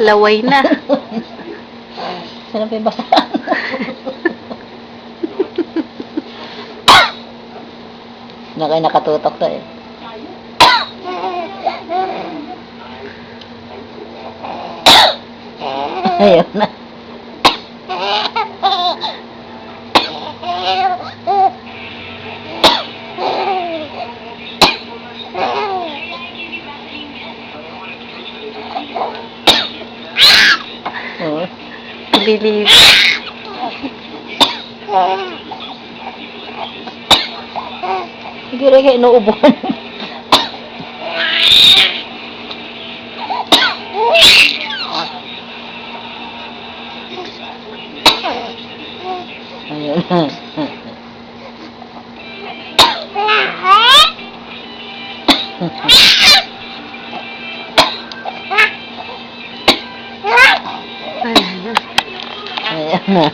Laway na. Sino pa yung basahan? Nakatutok to eh. Ayun na. Oh. Believe. Siguro kayo inuubuhan. Ayun na. Ayan na. Ayan na.